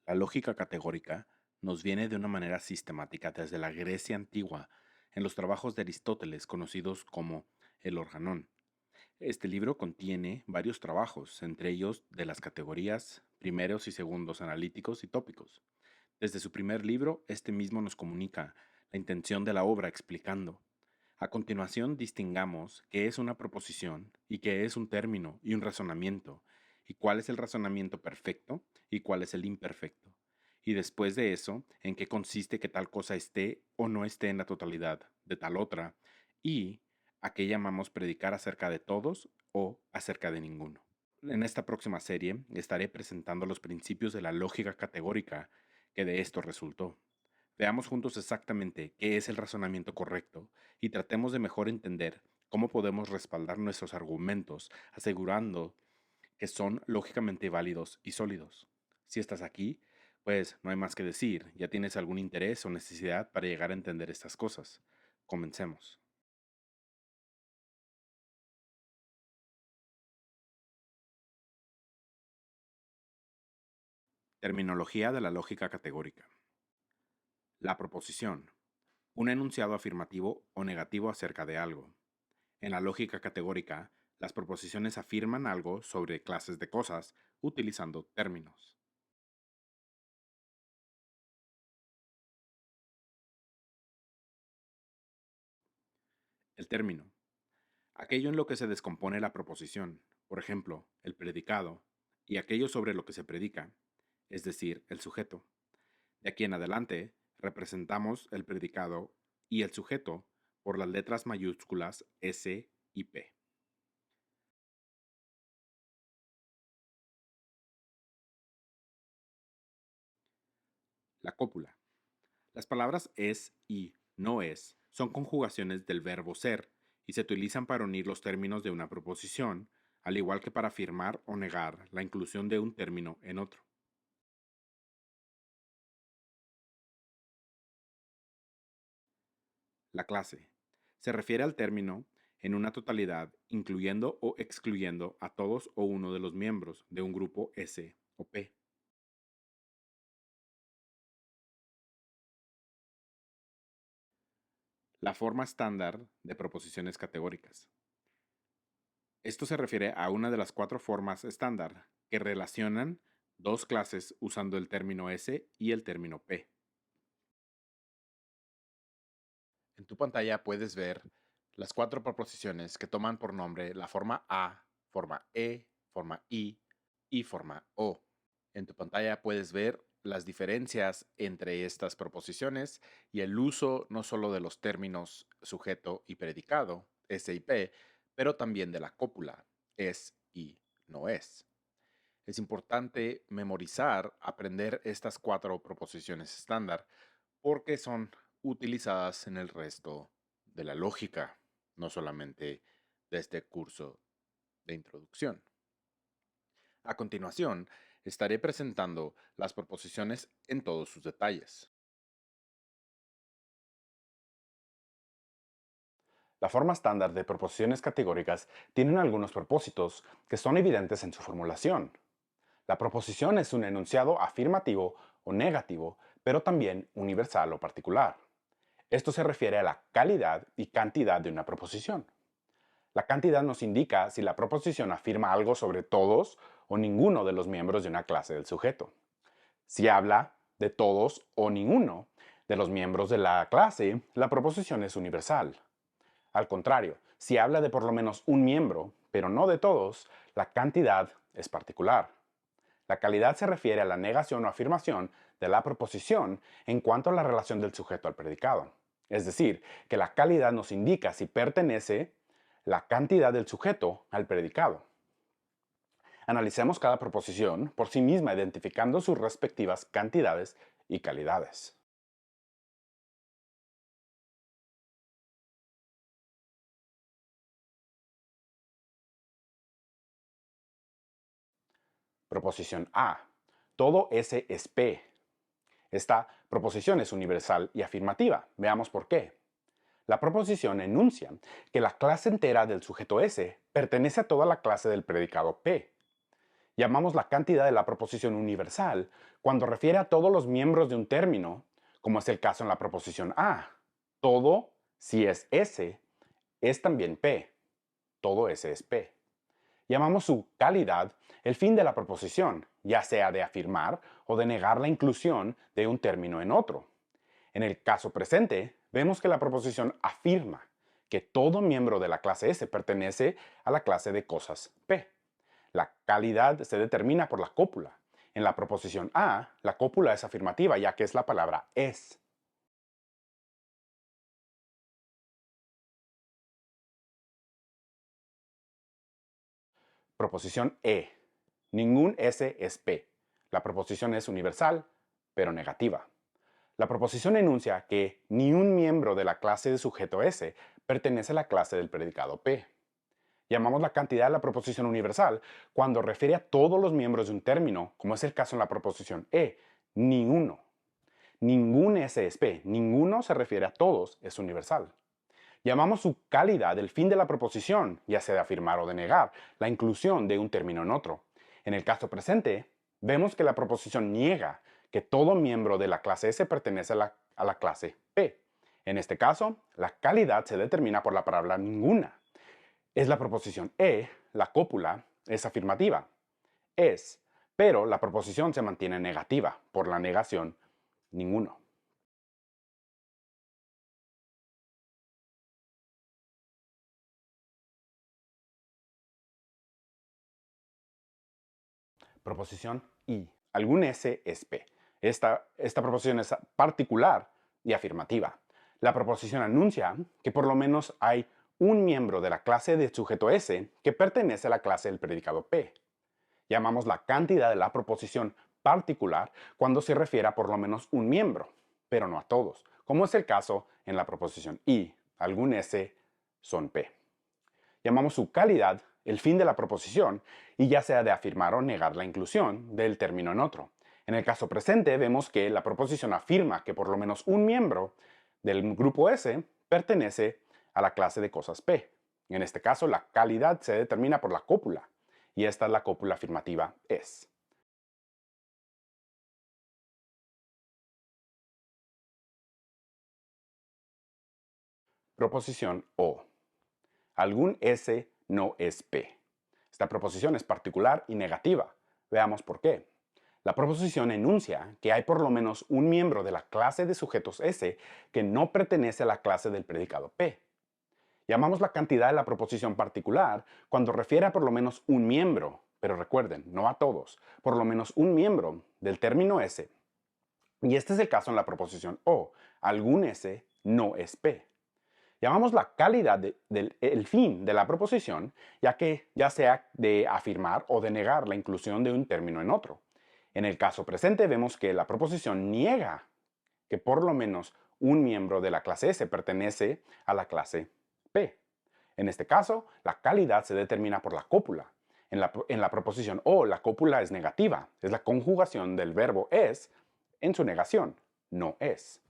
La lógica categórica nos viene de una manera sistemática desde la Grecia antigua, en los trabajos de Aristóteles conocidos como el Organón. Este libro contiene varios trabajos, entre ellos de las categorías primeros y segundos analíticos y tópicos. Desde su primer libro, este mismo nos comunica la intención de la obra explicando. A continuación, distingamos qué es una proposición y qué es un término y un razonamiento, y cuál es el razonamiento perfecto y cuál es el imperfecto. Y después de eso, en qué consiste que tal cosa esté o no esté en la totalidad de tal otra, y a qué llamamos predicar acerca de todos o acerca de ninguno. En esta próxima serie estaré presentando los principios de la lógica categórica que de esto resultó. Veamos juntos exactamente qué es el razonamiento correcto y tratemos de mejor entender cómo podemos respaldar nuestros argumentos asegurando que son lógicamente válidos y sólidos. Si estás aquí, pues no hay más que decir, ya tienes algún interés o necesidad para llegar a entender estas cosas. Comencemos. Terminología de la lógica categórica. La proposición. Un enunciado afirmativo o negativo acerca de algo. En la lógica categórica, las proposiciones afirman algo sobre clases de cosas utilizando términos. El término. Aquello en lo que se descompone la proposición, por ejemplo, el predicado, y aquello sobre lo que se predica, es decir, el sujeto. De aquí en adelante, representamos el predicado y el sujeto por las letras mayúsculas S y P. La cópula. Las palabras es y no es son conjugaciones del verbo ser y se utilizan para unir los términos de una proposición, al igual que para afirmar o negar la inclusión de un término en otro. La clase se refiere al término en una totalidad, incluyendo o excluyendo a todos o uno de los miembros de un grupo S o P. La forma estándar de proposiciones categóricas. Esto se refiere a una de las cuatro formas estándar que relacionan dos clases usando el término S y el término P. En tu pantalla puedes ver las cuatro proposiciones que toman por nombre la forma A, forma E, forma I y forma O. En tu pantalla puedes ver las diferencias entre estas proposiciones y el uso no solo de los términos sujeto y predicado, S y P, pero también de la cópula, es y no es. Es importante memorizar, aprender estas cuatro proposiciones estándar porque son utilizadas en el resto de la lógica, no solamente de este curso de introducción. A continuación, estaré presentando las proposiciones en todos sus detalles. La forma estándar de proposiciones categóricas tiene algunos propósitos que son evidentes en su formulación. La proposición es un enunciado afirmativo o negativo, pero también universal o particular. Esto se refiere a la calidad y cantidad de una proposición. La cantidad nos indica si la proposición afirma algo sobre todos o ninguno de los miembros de una clase del sujeto. Si habla de todos o ninguno de los miembros de la clase, la proposición es universal. Al contrario, si habla de por lo menos un miembro, pero no de todos, la cantidad es particular. La calidad se refiere a la negación o afirmación de la proposición en cuanto a la relación del sujeto al predicado. Es decir, que la calidad nos indica si pertenece la cantidad del sujeto al predicado. Analicemos cada proposición por sí misma identificando sus respectivas cantidades y calidades. Proposición A. Todo S es P. Esta proposición es universal y afirmativa. Veamos por qué. La proposición enuncia que la clase entera del sujeto S pertenece a toda la clase del predicado P. Llamamos la cantidad de la proposición universal cuando refiere a todos los miembros de un término, como es el caso en la proposición A. Todo, si es S, es también P. Todo S es P. Llamamos su calidad el fin de la proposición, ya sea de afirmar o de negar la inclusión de un término en otro. En el caso presente, vemos que la proposición afirma que todo miembro de la clase S pertenece a la clase de cosas P. La calidad se determina por la cópula. En la proposición A, la cópula es afirmativa ya que es la palabra es. Proposición E. Ningún S es P. La proposición es universal, pero negativa. La proposición enuncia que ni un miembro de la clase de sujeto S pertenece a la clase del predicado P. Llamamos la cantidad de la proposición universal cuando refiere a todos los miembros de un término, como es el caso en la proposición E, ni uno. Ningún S es P, ninguno se refiere a todos, es universal. Llamamos su calidad el fin de la proposición, ya sea de afirmar o de negar, la inclusión de un término en otro. En el caso presente, vemos que la proposición niega que todo miembro de la clase S pertenece a la clase P. En este caso, la calidad se determina por la palabra ninguna. Es la proposición E, la cópula, es afirmativa. Es, pero la proposición se mantiene negativa por la negación ninguno. Proposición I. Algún S es P. Esta proposición es particular y afirmativa. La proposición anuncia que por lo menos hay un miembro de la clase de sujeto S que pertenece a la clase del predicado P. Llamamos la cantidad de la proposición particular cuando se refiere a por lo menos un miembro, pero no a todos, como es el caso en la proposición I. Algún S son P. Llamamos su calidad el fin de la proposición y ya sea de afirmar o negar la inclusión del término en otro. En el caso presente vemos que la proposición afirma que por lo menos un miembro del grupo S pertenece a la clase de cosas P. En este caso, la calidad se determina por la cópula y esta es la cópula afirmativa es. Proposición O. Algún S no es P. Esta proposición es particular y negativa. Veamos por qué. La proposición enuncia que hay por lo menos un miembro de la clase de sujetos S que no pertenece a la clase del predicado P. Llamamos la cantidad de la proposición particular cuando refiere a por lo menos un miembro, pero recuerden, no a todos, por lo menos un miembro del término S. Y este es el caso en la proposición O. Algún S no es P. Llamamos la calidad el fin de la proposición, ya sea de afirmar o de negar la inclusión de un término en otro. En el caso presente vemos que la proposición niega que por lo menos un miembro de la clase S pertenece a la clase P. En este caso, la calidad se determina por la cópula. En la proposición O, la cópula es negativa, es la conjugación del verbo es en su negación, no es.